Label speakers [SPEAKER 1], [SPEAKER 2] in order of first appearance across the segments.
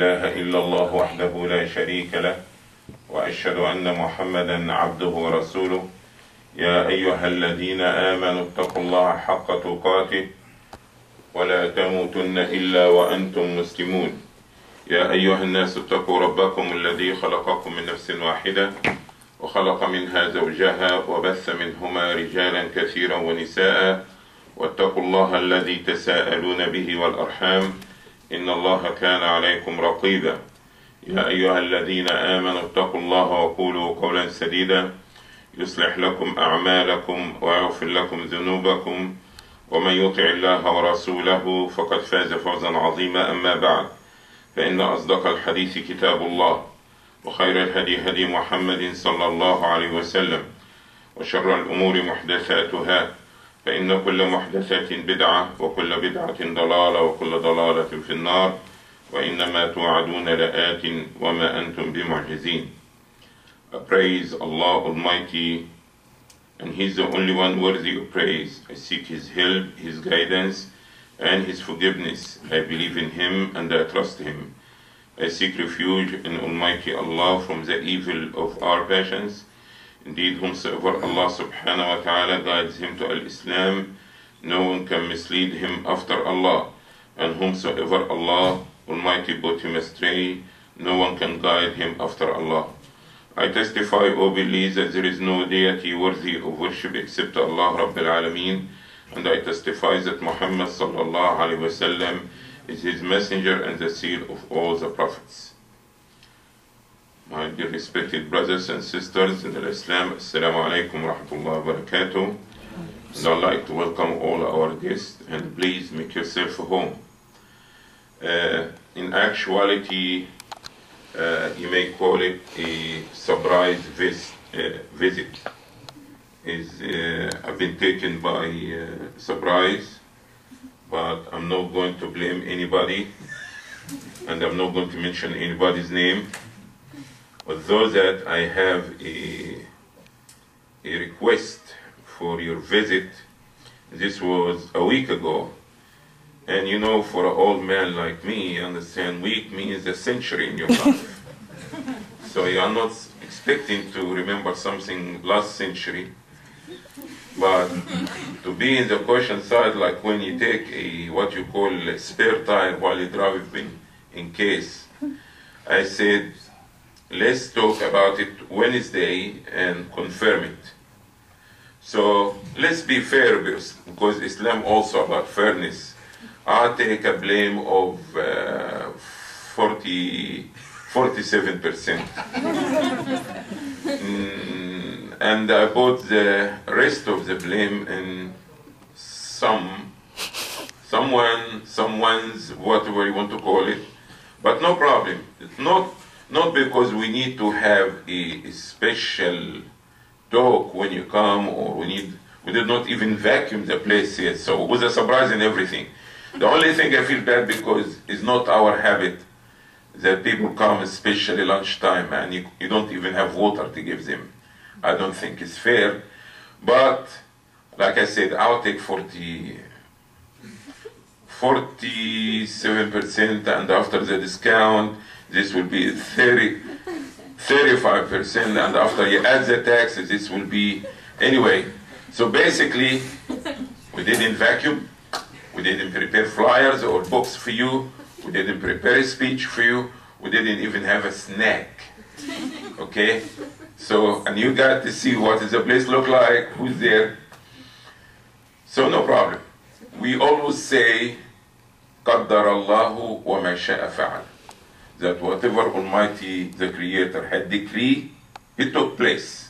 [SPEAKER 1] إله إلا الله وحده لا شريك له وأشهد أن محمدا عبده ورسوله يا أيها الذين آمنوا اتقوا الله حق تقاته ولا تموتن إلا وأنتم مسلمون يا أيها الناس اتقوا ربكم الذي خلقكم من نفس واحدة وخلق منها زوجها وبث منهما رجالا كثيرا ونساء واتقوا الله الذي تساءلون به والأرحام إن الله كان عليكم رقيبا يا أيها الذين آمنوا اتقوا الله وقولوا قولا سديدا يصلح لكم أعمالكم ويغفر لكم ذنوبكم ومن يطع الله ورسوله فقد فاز فوزا عظيما. أما بعد فإن أصدق الحديث كتاب الله وخير الهدي هدي محمد صلى الله عليه وسلم وشر الأمور محدثاتها فإن كل محدثات بدعة وكل بدعة ضلالة وكل ضلالة في النار وإنما توعدون لآت وما أنتم بمعجزين. Praise Allah Almighty, and He is the only one worthy of praise. I seek His help, His guidance, and His forgiveness. I believe in Him and I trust Him. I seek refuge in Almighty Allah from the evil of our passions. Indeed, whomsoever Allah subhanahu wa ta'ala guides him to al-Islam, no one can mislead him after Allah. And whomsoever Allah Almighty put him astray, no one can guide him after Allah. I testify, O believe, that there is no deity worthy of worship except Allah Rabbil Alameen, and I testify that Muhammad sallallahu alayhi wa sallam is his messenger and the seal of all the prophets. My dear respected brothers and sisters in Islam, Assalamu alaikum wa rahmatullahi wa barakatuh. And I'd like to welcome all our guests, and please make yourself at home. In actuality, you may call it a surprise visit. I've been taken by surprise, but I'm not going to blame anybody, and I'm not going to mention anybody's name. Although that I have a request for your visit. This was a week ago, and you know, for an old man like me, you understand, week means a century in your life. So you are not expecting to remember something last century, but to be in the caution side, like when you take what you call a spare tire while you're driving, in case. I said, let's talk about it Wednesday and confirm it. So let's be fair, because Islam also about fairness. I take a blame of 47%. And I put the rest of the blame in someone's, whatever you want to call it. But no problem. It's not because we need to have a special talk when you come, or we did not even vacuum the place yet, so it was a surprise and everything. The only thing I feel bad because it's not our habit that people come, especially lunchtime, and you don't even have water to give them. I don't think it's fair, but like I said, I'll take 47%, and after the discount, this will be 35%, and after you add the taxes, this will be, anyway. So basically, we didn't vacuum, we didn't prepare flyers or books for you, we didn't prepare a speech for you, we didn't even have a snack, okay? So, and you got to see what does the place look like, who's there. So no problem. We always say, قَدَّرَ اللَّهُ وَمَا شَاءَ فَعَلَ. That whatever Almighty, the Creator, had decreed, it took place.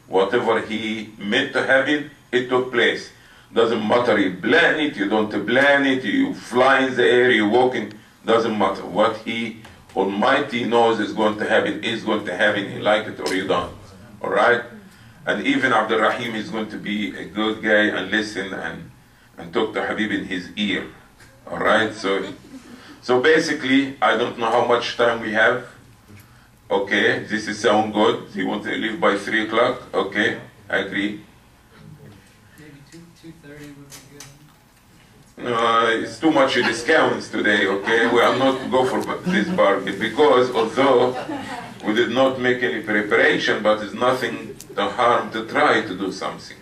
[SPEAKER 1] Whatever He meant to happen, it took place. Doesn't matter you plan it, you don't plan it, you fly in the air, you walk in, doesn't matter. What He, Almighty, knows is going to happen, is going to happen, He like it or you don't. Alright? And even Abdul Rahim is going to be a good guy and listen and talk to Habib in his ear. Alright? So basically, I don't know how much time we have. Okay, this is sound good. You want to leave by 3 o'clock? Okay, I agree.
[SPEAKER 2] Maybe 2:30 would be good.
[SPEAKER 1] It's too much discounts today, okay? We are not go for this bargain because although we did not make any preparation, but it's nothing to harm to try to do something.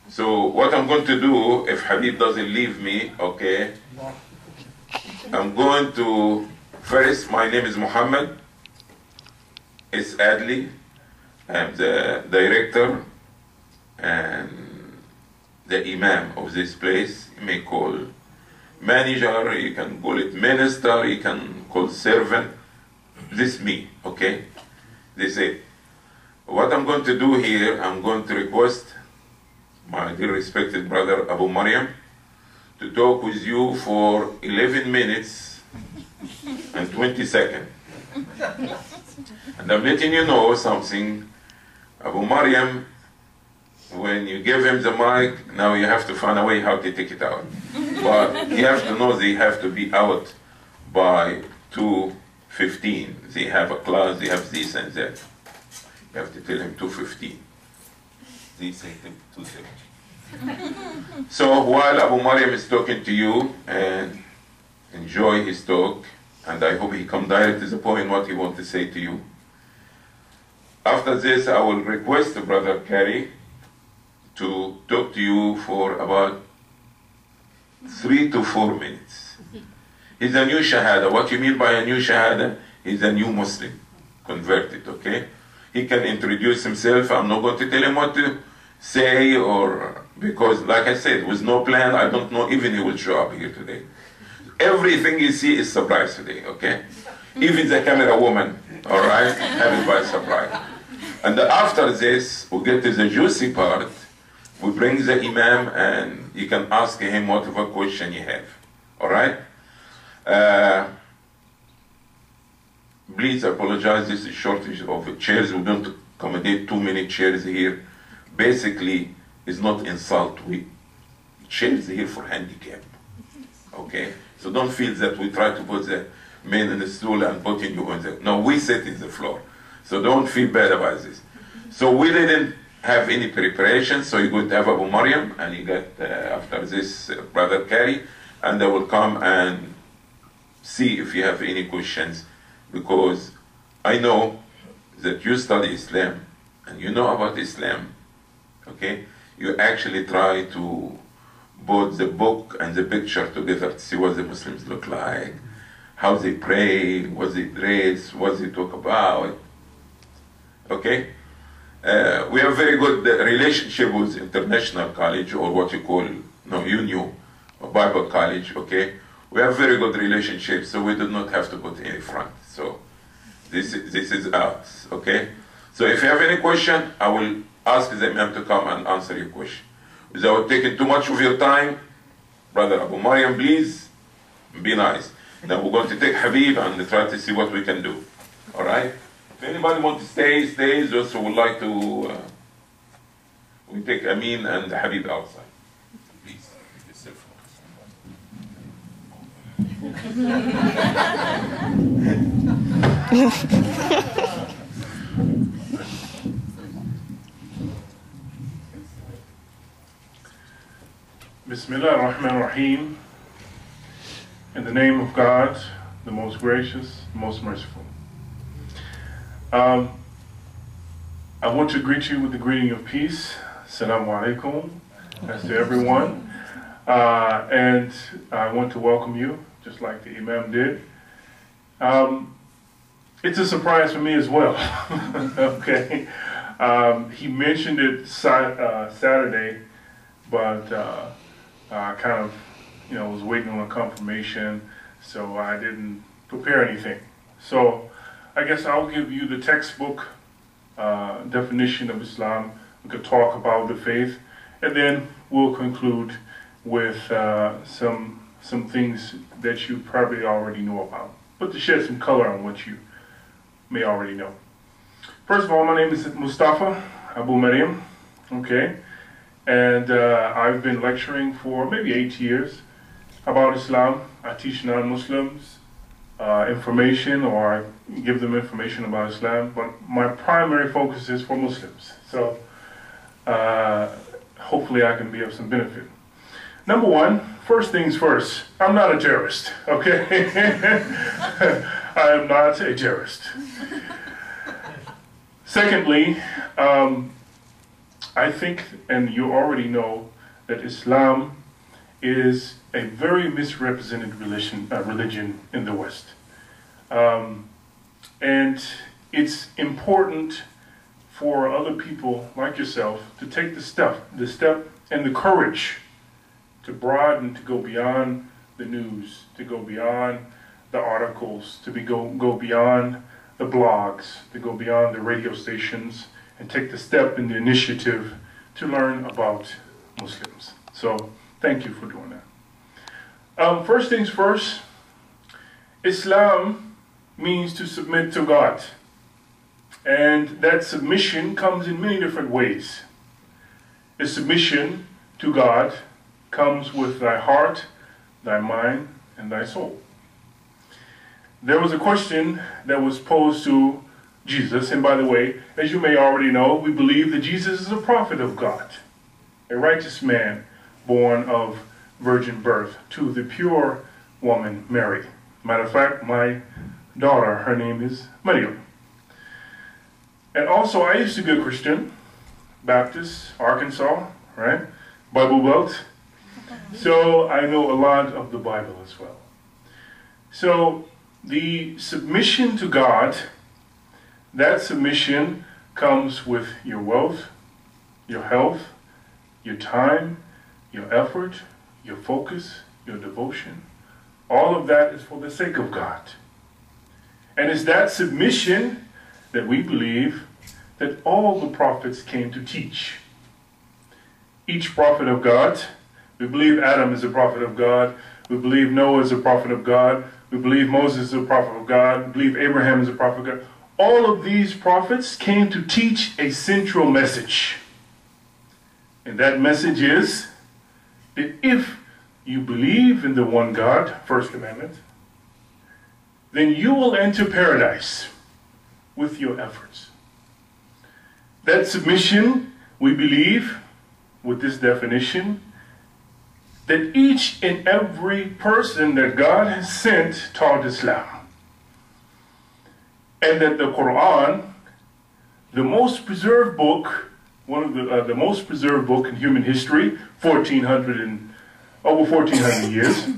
[SPEAKER 1] So what I'm going to do, if Habib doesn't leave me, okay, I'm going to, first, my name is Muhammad. It's Adli. I'm the director and the imam of this place. You may call manager, you can call it minister, you can call servant. This is me, okay? This is it. What I'm going to do here, I'm going to request my dear respected brother Abu Maryam to talk with you for 11 minutes and 20 seconds. And I'm letting you know something. Abu Maryam, when you give him the mic, now you have to find a way how to take it out. But you have to know they have to be out by 2:15. They have a class, they have this and that. You have to tell him 2:15. They say 2:30. So while Abu Maryam is talking to you, and enjoy his talk, and I hope he come direct to the point what he wants to say to you. After this, I will request Brother Kari to talk to you for about 3 to 4 minutes. He's a new Shahada. What you mean by a new Shahada? He's a new Muslim, converted, okay? He can introduce himself. I'm not going to tell him what to say, or because, like I said, with no plan, I don't know even he will show up here today. Everything you see is surprise today, okay? Even the camera woman, all right, have it by surprise. And after this, we get to the juicy part. We bring the imam, and you can ask him whatever question you have, all right? Please apologize, this is shortage of chairs. We don't accommodate too many chairs here. Basically, it's not insult. We chairs here for handicap, okay? So don't feel that we try to put the men in the stool and putting you on the... No, we sit in the floor. So don't feel bad about this. So we didn't have any preparation, so you're going to have Abu Maryam, and you get, after this, Brother Kari, and they will come and see if you have any questions, because I know that you study Islam, and you know about Islam, okay? You actually try to put the book and the picture together to see what the Muslims look like, how they pray, what they dress, what they talk about, okay? We have very good relationship with international college, or what you call, UNIO, or Bible college, okay? We have very good relationship, so we do not have to put any front. So this is us, okay? So if you have any question, I will ask the imam to come and answer your question. Without taking too much of your time, Brother Abu Maryam, please be nice. Now we're going to take Habib and try to see what we can do. All right? If anybody wants to stay, stays. Those who would like to, we take Amin and Habib outside. Please, yourself.
[SPEAKER 2] Bismillah ar-Rahman ar-Rahim. In the name of God, the most gracious, most merciful. I want to greet you with the greeting of peace. Assalamu alaikum. That's to everyone. And I want to welcome you, just like the Imam did. It's a surprise for me as well. Okay. He mentioned it Saturday, but kind of, was waiting on a confirmation, so I didn't prepare anything. So I guess I'll give you the textbook definition of Islam. We could talk about the faith, and then we'll conclude with some things that you probably already know about, but to shed some color on what you may already know. First of all, my name is Mustafa Abu Maryam, okay? And I've been lecturing for maybe 8 years about Islam. I teach non-Muslims information, or I give them information about Islam, but my primary focus is for Muslims. So hopefully I can be of some benefit. Number one, first things first, I'm not a terrorist, okay? I am not a terrorist. Secondly, I think, and you already know, that Islam is a very misrepresented religion in the West. And it's important for other people like yourself to take the step and the courage to broaden, to go beyond the news, to go beyond the articles, to go beyond the blogs, to go beyond the radio stations, and take the step in the initiative to learn about Muslims. So thank you for doing that. First things first, Islam means to submit to God. And that submission comes in many different ways. The submission to God comes with thy heart, thy mind, and thy soul. There was a question that was posed to Jesus, and by the way, as you may already know, we believe that Jesus is a prophet of God, a righteous man born of virgin birth to the pure woman, Mary. Matter of fact, my daughter, her name is Maryam. And also, I used to be a Christian, Baptist, Arkansas, right? Bible Belt. So I know a lot of the Bible as well. So the submission to God, that submission comes with your wealth, your health, your time, your effort, your focus, your devotion. All of that is for the sake of God. And it's that submission that we believe that all the prophets came to teach. Each prophet of God, we believe Adam is a prophet of God, we believe Noah is a prophet of God, we believe Moses is a prophet of God, we believe Abraham is a prophet of God. All of these prophets came to teach a central message. And that message is that if you believe in the one God, first commandment, then you will enter paradise with your efforts. That submission, we believe, with this definition, that each and every person that God has sent taught Islam. And that the Quran, the most preserved book, one of the most preserved book in human history, over 1400 years,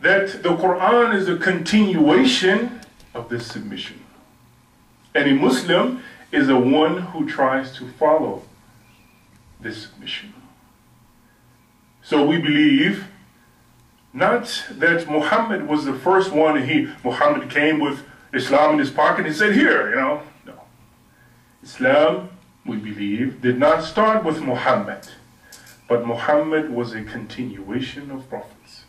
[SPEAKER 2] that the Quran is a continuation of this submission. And a Muslim is the one who tries to follow this submission. So we believe not that Muhammad was the first one, Muhammad came with Islam in his pocket and said, here, no. Islam, we believe, did not start with Muhammad, but Muhammad was a continuation of prophets.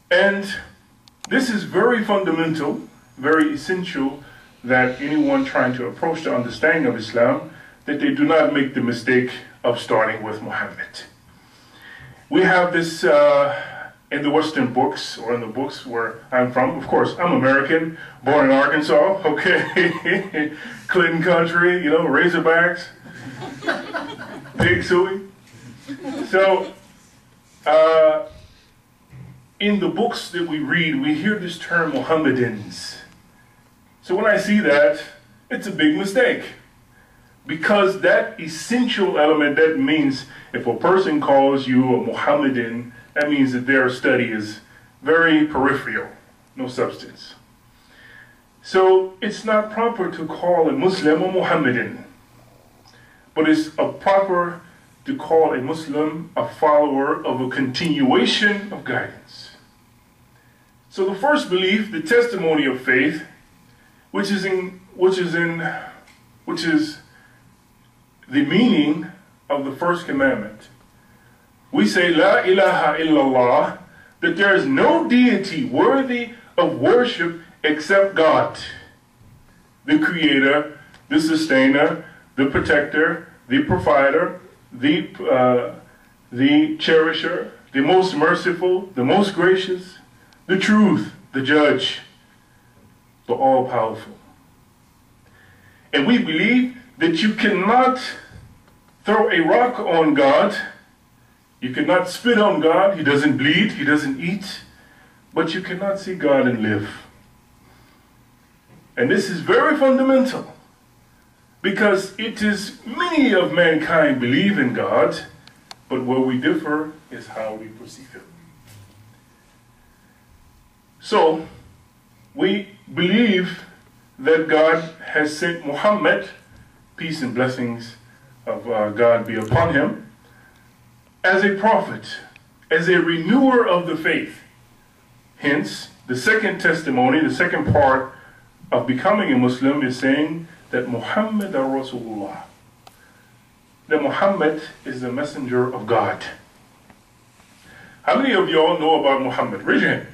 [SPEAKER 2] And this is very fundamental, very essential, that anyone trying to approach the understanding of Islam, that they do not make the mistake of starting with Muhammad. We have this in the Western books, or in the books where I'm from. Of course, I'm American, born in Arkansas, okay? Clinton country, Razorbacks, Pig Suey. So, in the books that we read, we hear this term Mohammedans. So when I see that, it's a big mistake. Because that essential element, that means if a person calls you a Mohammedan, that means that their study is very peripheral, no substance. So it's not proper to call a Muslim a Mohammedan, but it's proper to call a Muslim a follower of a continuation of guidance. So the first belief, the testimony of faith, which is the meaning of the first commandment. We say, La ilaha illallah, that there is no deity worthy of worship except God, the creator, the sustainer, the protector, the provider, the cherisher, the most merciful, the most gracious, the truth, the judge, the all-powerful. And we believe that you cannot throw a rock on God You cannot spit on God. He doesn't bleed. He doesn't eat. But you cannot see God and live. And this is very fundamental, because it is many of mankind believe in God, but where we differ is how we perceive Him. So, we believe that God has sent Muhammad, peace and blessings of God be upon him, as a prophet, as a renewer of the faith. Hence, the second testimony, the second part of becoming a Muslim is saying that Muhammad Rasulullah, that Muhammad is the messenger of God. How many of you all know about Muhammad? Raise your hand.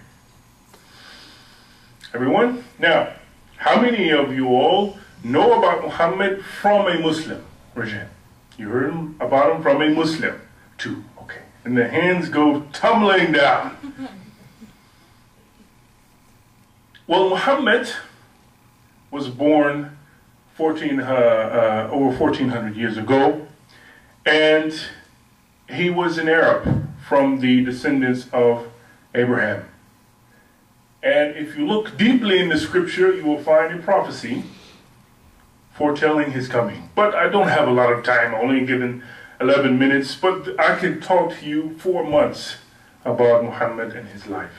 [SPEAKER 2] Everyone? Now, how many of you all know about Muhammad from a Muslim? Raise your hand. You heard about him from a Muslim. 2. Okay. And the hands go tumbling down. Well, Muhammad was born over 1400 years ago, and he was an Arab from the descendants of Abraham. And if you look deeply in the scripture, you will find a prophecy foretelling his coming. But I don't have a lot of time, only given 11 minutes, but I can talk to you 4 months about Muhammad and his life.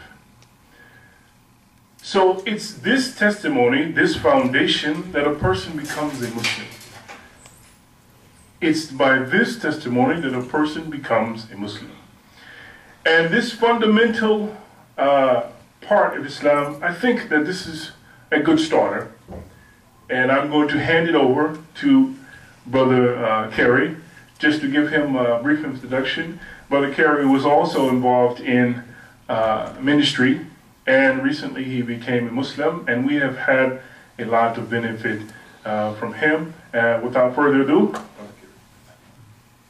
[SPEAKER 2] So it's this testimony, this foundation, that a person becomes a Muslim. It's by this testimony that a person becomes a Muslim. And this fundamental part of Islam, I think that this is a good starter. And I'm going to hand it over to Brother Kerry, just to give him a brief introduction. Brother Kerry was also involved in ministry, and recently he became a Muslim, and we have had a lot of benefit from him. Without further ado,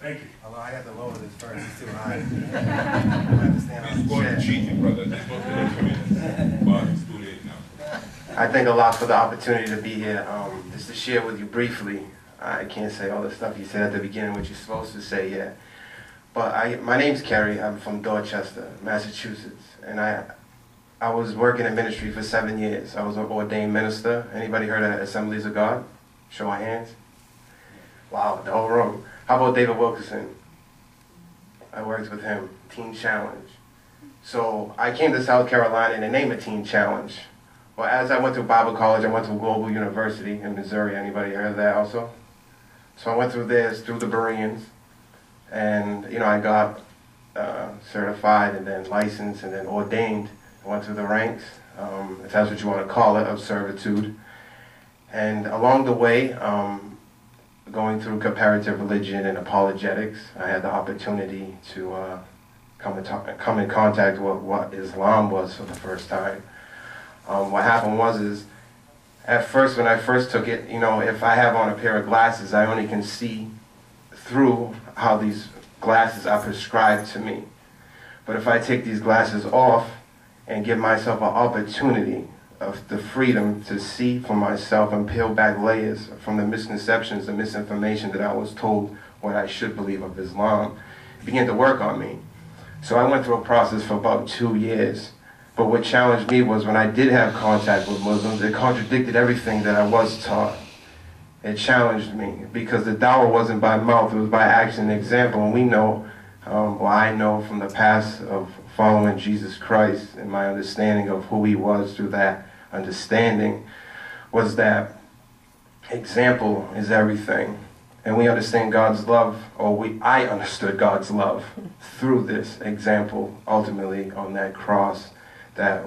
[SPEAKER 2] thank you.
[SPEAKER 3] Although I had to lower this first, it's too high. I understand
[SPEAKER 1] It's going to cheat you, brother. It's supposed to be 2 minutes. But it's too late now.
[SPEAKER 3] I thank Allah for the opportunity to be here, just to share with you briefly. I can't say all the stuff you said at the beginning, what you're supposed to say yet. But my name's Kerry. I'm from Dorchester, Massachusetts. And I was working in ministry for 7 years. I was an ordained minister. Anybody heard of Assemblies of God? Show our hands. Wow, the whole room. How about David Wilkerson? I worked with him, Teen Challenge. So I came to South Carolina and they named it Teen Challenge. Well, as I went to Bible college, I went to Global University in Missouri. Anybody heard of that also? So I went through this, through the Bereans, and I got certified and then licensed and then ordained. I went through the ranks, if that's what you want to call it, of servitude. And along the way, going through comparative religion and apologetics, I had the opportunity to come in contact with what Islam was for the first time. What happened was at first, when I first took it, if I have on a pair of glasses, I only can see through how these glasses are prescribed to me. But if I take these glasses off and give myself an opportunity of the freedom to see for myself and peel back layers from the misconceptions, the misinformation that I was told what I should believe of Islam, it began to work on me. So I went through a process for about 2 years. But what challenged me was when I did have contact with Muslims, it contradicted everything that I was taught. It challenged me because the dawah wasn't by mouth, it was by action and example. And we know, or I know from the past of following Jesus Christ and my understanding of who he was through that understanding, was that example is everything. And we understand God's love, I understood God's love through this example, ultimately on that cross that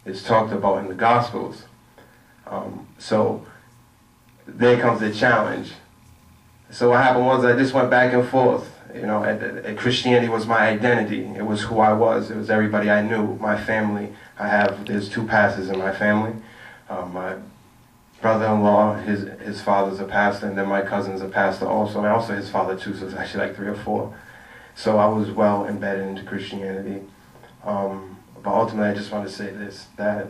[SPEAKER 3] is talked about in the Gospels. So there comes the challenge. So what happened was I just went back and forth. Christianity was my identity. It was who I was. It was everybody I knew. My family. There's 2 pastors in my family. My brother-in-law, his father's a pastor, and then my cousin's a pastor also, and also his father too, so it's actually like 3 or 4. So I was well embedded into Christianity. But ultimately, I just want to say this, that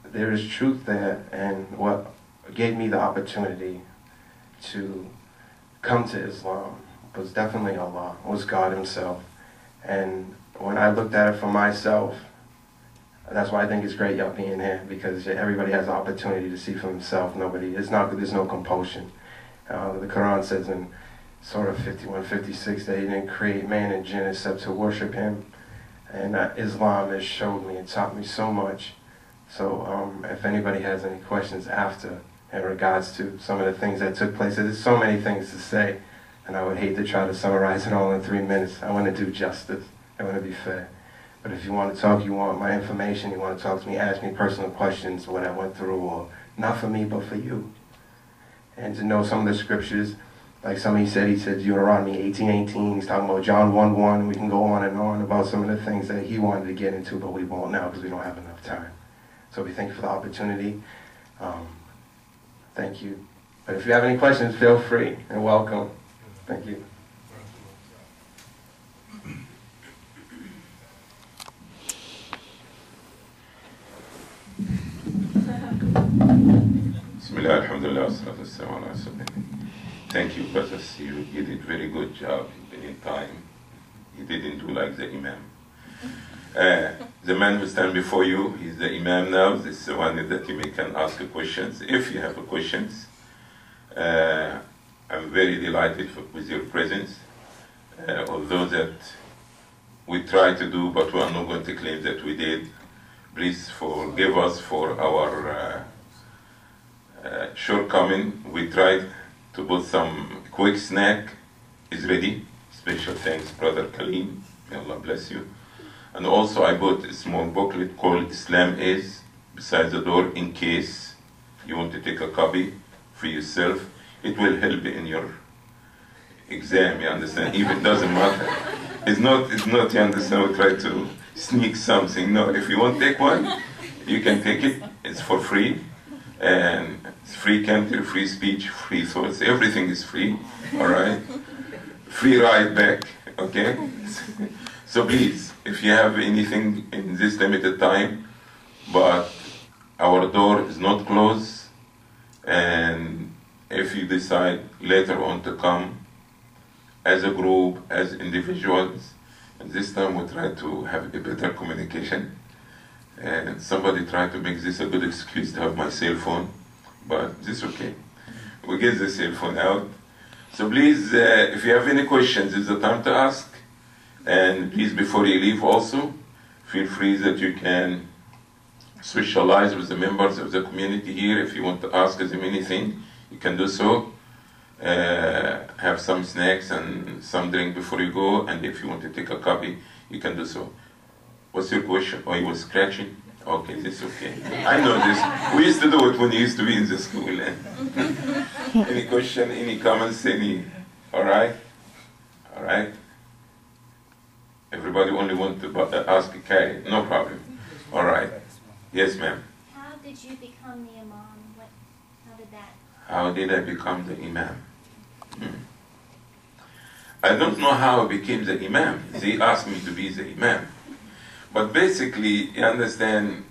[SPEAKER 3] there is truth there, and what gave me the opportunity to come to Islam was definitely Allah, was God himself. And when I looked at it for myself, that's why I think it's great y'all being here, because everybody has the opportunity to see for himself. There's no compulsion. The Quran says in Surah 51:56 that he didn't create man and jinn except to worship him. And Islam has showed me and taught me so much. So if anybody has any questions after in regards to some of the things that took place, there's so many things to say, and I would hate to try to summarize it all in 3 minutes. I want to do justice. I want to be fair. But if you want to talk, you want my information, you want to talk to me, ask me personal questions, what I went through, or not for me, but for you. And to know some of the scriptures, like somebody said, he said Deuteronomy 18:18, he's talking about John 1:1, we can go on and on about some of the things that he wanted to get into, but we won't now because we don't have enough time. So we thank you for the opportunity. Thank you. But if you have any questions, feel free and welcome. Thank you.
[SPEAKER 1] Bismillah, alhamdulillah, wassalatu wassalamu ala rasulillah. Thank you, brothers. You did a very good job in time. You didn't do like the Imam. The man who stands before you, he's the Imam now. This is the one that you can ask questions. If you have questions, I'm very delighted with your presence. Although that we try to do, but we are not going to claim that we did. Please forgive us for our shortcoming. We tried to put some quick snack. Is ready. Special thanks, Brother Kaleem. May Allah bless you. And also I bought a small booklet called Islam Is beside the door in case you want to take a copy for yourself. It will help in your exam, you understand? Even doesn't matter. It's not, you understand, we try to sneak something. No, if you want to take one, you can take it. It's for free. And it's free country, free speech, free thoughts. Everything is free, all right? Free ride back, okay? So please, if you have anything in this limited time, but our door is not closed, and if you decide later on to come as a group, as individuals, and this time we try to have a better communication. And somebody tried to make this a good excuse to have my cell phone, but this is okay. We get the cell phone out. So please, if you have any questions, it's the time to ask. And please, before you leave also, feel free that you can socialize with the members of the community here. If you want to ask them anything, you can do so. Have some snacks and some drink before you go, and if you want to take a copy, you can do so. What's your question? Oh, you were scratching? Okay, this is okay. I know this. We used to do it when you used to be in the school. Any question, any comments, any? All right? All right? Everybody only want to ask Carrie. No problem. All right. Yes, ma'am.
[SPEAKER 4] How did you become the imam? How did that?
[SPEAKER 1] How did I become the imam? I don't know how I became the imam. They asked me to be the imam. But basically, you understand,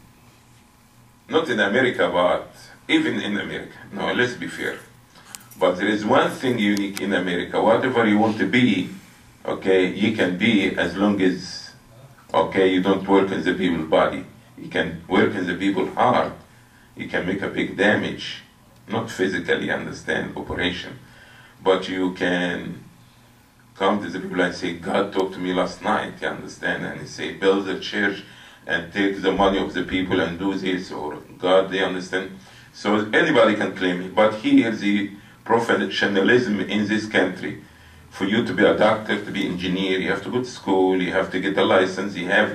[SPEAKER 1] not in America, but even in America. No, let's be fair. But there is one thing unique in America. Whatever you want to be, okay, you can be as long as, okay, you don't work in the people's body. You can work in the people's heart. You can make a big damage. Not physically, understand, operation. But you can come to the people and say, God talked to me last night, you understand? And he say, build a church and take the money of the people and do this, or God, they understand? So anybody can claim it. But here, the professionalism in this country, for you to be a doctor, to be an engineer, you have to go to school, you have to get a license, you have,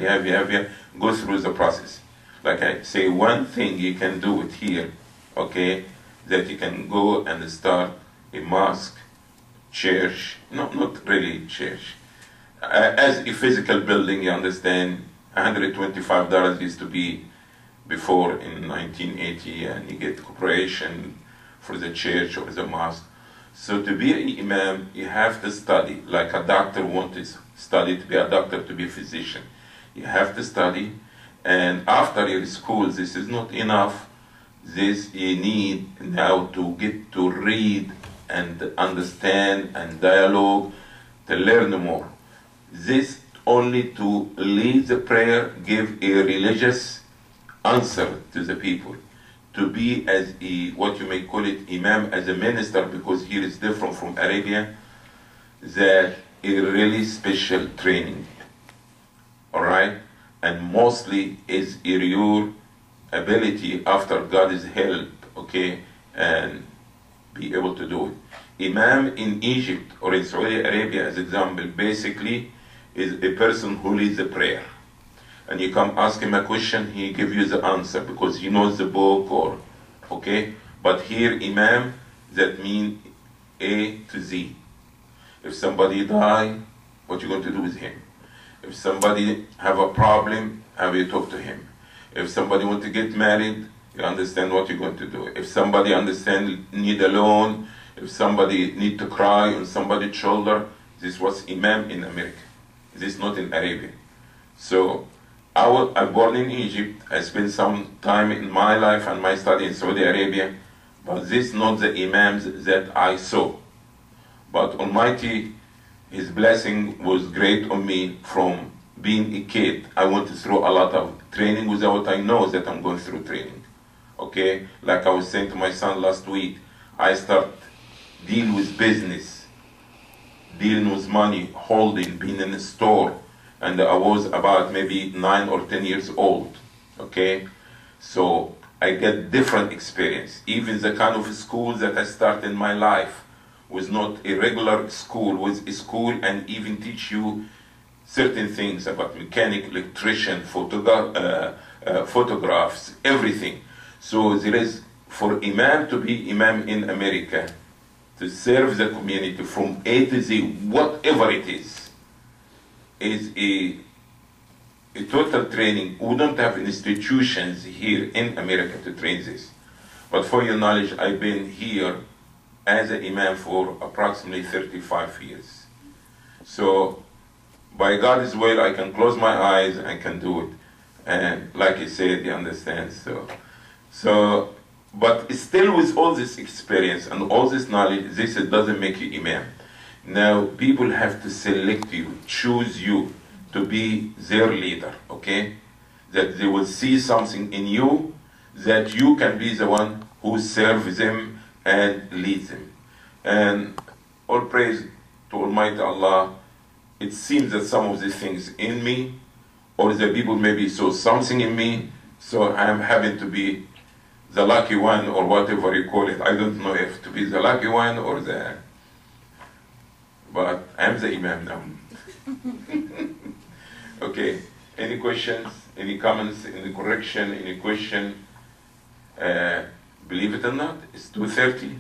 [SPEAKER 1] go through the process. Like I say, one thing you can do it here, okay, that you can go and start a mosque, church, not really church, as a physical building, you understand, $125 used to be before in 1980, and you get corporation for the church or the mosque. So to be an imam, you have to study, like a doctor wants to study to be a doctor, to be a physician. You have to study, and after your school, this is not enough. This you need now to get to read and understand and dialogue, to learn more. This only to lead the prayer, give a religious answer to the people, to be as a, what you may call it, imam, as a minister, because here is different from Arabia, that a really special training, all right, and mostly is your ability after God's help, okay, and be able to do it. Imam in Egypt or in Saudi Arabia, as example, basically is a person who leads the prayer. And you come ask him a question, he give you the answer because he knows the book or, okay? But here, Imam, that mean A to Z. If somebody die, what you going to do with him? If somebody have a problem, how you talk to him? If somebody want to get married, you understand what you're going to do. If somebody understand need a loan, if somebody need to cry on somebody's shoulder, this was Imam in America. This is not in Arabia. So I'm born in Egypt. I spent some time in my life and my study in Saudi Arabia, but this is not the Imams that I saw. But Almighty, His blessing was great on me from being a kid. I went through a lot of training without I know that I'm going through training. Okay, like I was saying to my son last week, I start dealing with business, dealing with money, holding, being in a store, and I was about maybe 9 or 10 years old. Okay, so I get different experience. Even the kind of school that I started in my life was not a regular school, was a school and even teach you certain things about mechanic, electrician, photographs, everything. So there is, for Imam to be Imam in America, to serve the community from A to Z, whatever it is a total training. We don't have institutions here in America to train this. But for your knowledge, I've been here as an Imam for approximately 35 years. So by God's will, I can close my eyes and can do it. And like I said, you understand. So, but still with all this experience and all this knowledge, this doesn't make you Imam. Now, people have to select you, choose you to be their leader, okay? That they will see something in you, that you can be the one who serves them and leads them. And all praise to Almighty Allah. It seems that some of these things in me, or the people maybe saw something in me, so I am having to be the lucky one, or whatever you call it. I don't know if to be the lucky one or the, but I am the Imam now. Okay, any questions, any comments, any correction, any question? Believe it or not, it's 2:30,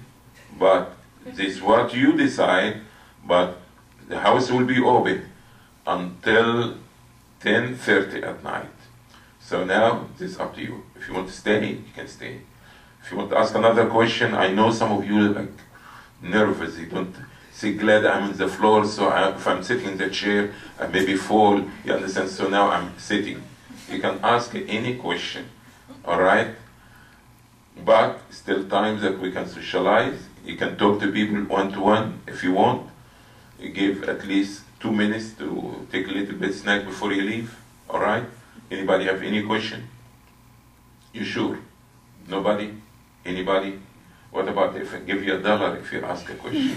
[SPEAKER 1] but this is what you decide, but the house will be open until 10:30 at night. So now, this is up to you. If you want to stay, you can stay. If you want to ask another question, I know some of you are like nervous. You don't say, glad I'm on the floor, so if I'm sitting in the chair, I maybe fall, you understand? So now I'm sitting. You can ask any question, all right? But still times that we can socialize. You can talk to people one-to-one if you want. You give at least 2 minutes to take a little bit snack before you leave, all right? Anybody have any question? You sure? Nobody? Anybody? What about if I give you $1 if you ask a question?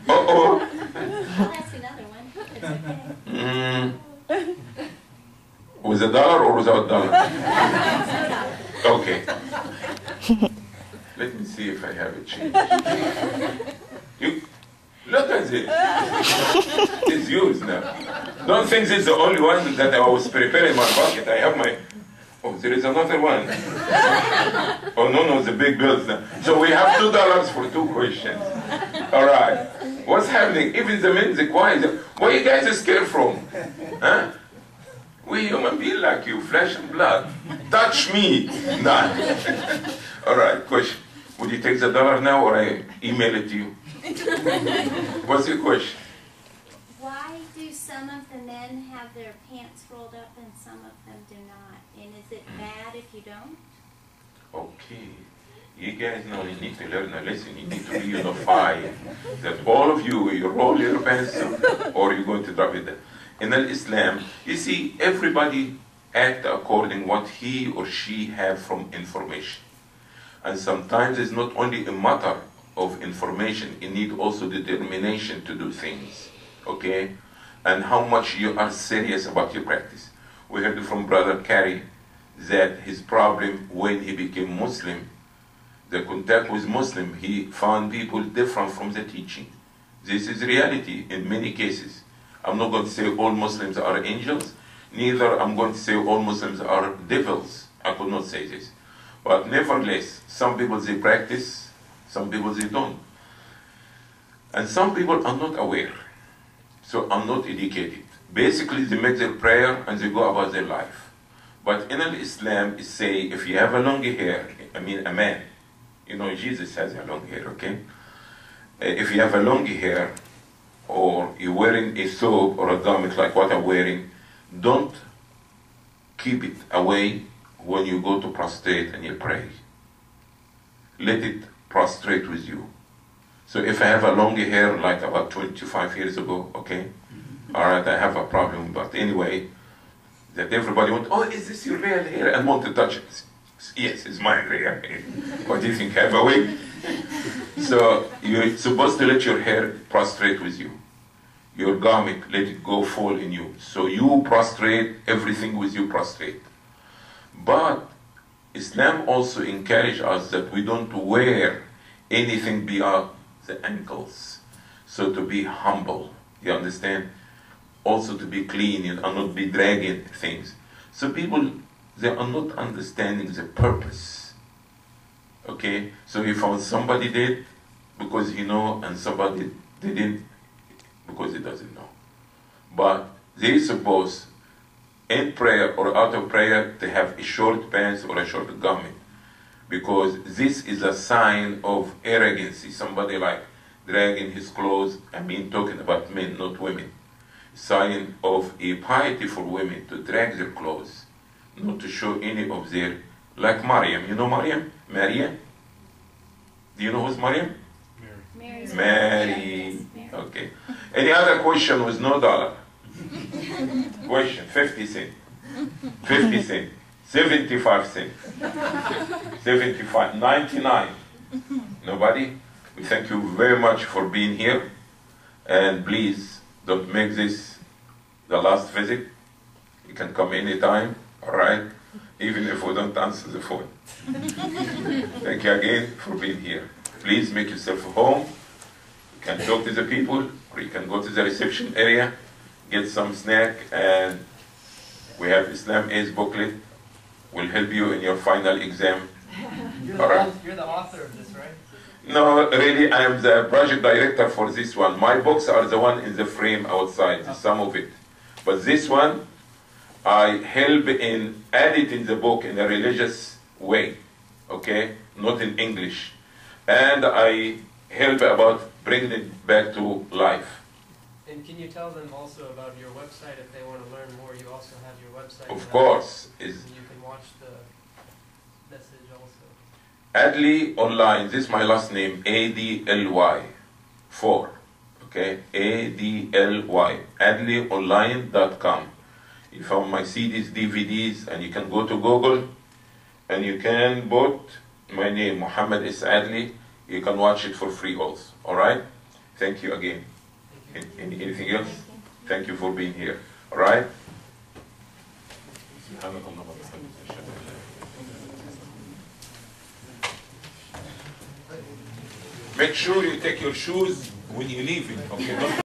[SPEAKER 4] I'll ask another one. It's okay.
[SPEAKER 1] With $1 or without $1? Okay. Let me see if I have a change. You look at it. It's yours now. Don't think this is the only one that I was preparing in my pocket. I have my. Oh, there is another one. Oh no, the big bills now. So we have $2 for 2 questions. All right. What's happening? Even the men, the quiet. Where you guys are scared from? Huh? We human beings like you, flesh and blood. Touch me. Nah. All right. Question. Would you take the $1 now, or I email it to you? What's your question?
[SPEAKER 4] Why do some of the men have their pants rolled up and some of them do not? And is it bad if you don't?
[SPEAKER 1] Okay. You guys know you need to learn a lesson. You need to be unified. That all of you roll your pencil or you're going to drop it. In Islam, you see, everybody act according what he or she have from information. And sometimes it's not only a matter of information, you need also determination to do things, okay? And how much you are serious about your practice. We heard from Brother Carey that his problem when he became Muslim, the contact with Muslim, he found people different from the teaching. This is reality in many cases. I'm not going to say all Muslims are angels, neither I'm going to say all Muslims are devils. I could not say this. But nevertheless, some people they practice, some people they don't. And some people are not aware, so are not educated. Basically, they make their prayer and they go about their life. But in Islam, it say if you have a long hair, I mean a man, you know Jesus has a long hair, okay? If you have a long hair, or you're wearing a thobe or a garment like what I'm wearing, don't keep it away when you go to prostrate and you pray. Let it prostrate with you. So if I have a long hair like about 25 years ago, okay, all right, I have a problem, but anyway, that everybody went, oh, is this your real hair? And want to touch it. Yes, it's my real hair. What do you think, I have a wig? So you're supposed to let your hair prostrate with you. Your garment, let it go fall in you. So you prostrate, everything with you prostrate. But Islam also encourages us that we don't wear anything beyond the ankles. So to be humble, you understand? Also to be clean and not be dragging things. So people, they are not understanding the purpose. Okay? So if somebody did because he know and somebody didn't because he doesn't know. But they suppose in prayer or out of prayer to have a short pants or a short garment, because this is a sign of arrogancy. Somebody like dragging his clothes, I mean talking about men, not women. Sign of a piety for women to drag their clothes, not to show any of their, like Maryam. You know Maryam? Maryam? Do you know who's Maryam? Mary. Okay. Any other question with no dollar? Question, 50 cents. 50 cents. 75 cents. 75. 99. Nobody? We thank you very much for being here. And please don't make this the last visit. You can come anytime, alright? Even if we don't answer the phone. Thank you again for being here. Please make yourself home. You can talk to the people, or you can go to the reception area, get some snack, and we have Islam Ace booklet. Will help you in your final exam.
[SPEAKER 5] You're the author of this, right?
[SPEAKER 1] No, really, I am the project director for this one. My books are the one in the frame outside, some of it. But this one, I help in editing the book in a religious way, okay? Not in English. And I help about bringing it back to life.
[SPEAKER 5] And can you tell them also about your website if they want to learn more? You also have your website.
[SPEAKER 1] Of course.
[SPEAKER 5] And you can watch the message also.
[SPEAKER 1] Adly Online, this is my last name, A-D-L-Y, 4, okay, A-D-L-Y, adlyonline.com. You found my CDs, DVDs, and you can go to Google, and you can put my name, Muhammad S. Adly. You can watch it for free also, all right? Thank you again. Anything else? Thank you for being here, all right? Make sure you take your shoes when you leave it, okay?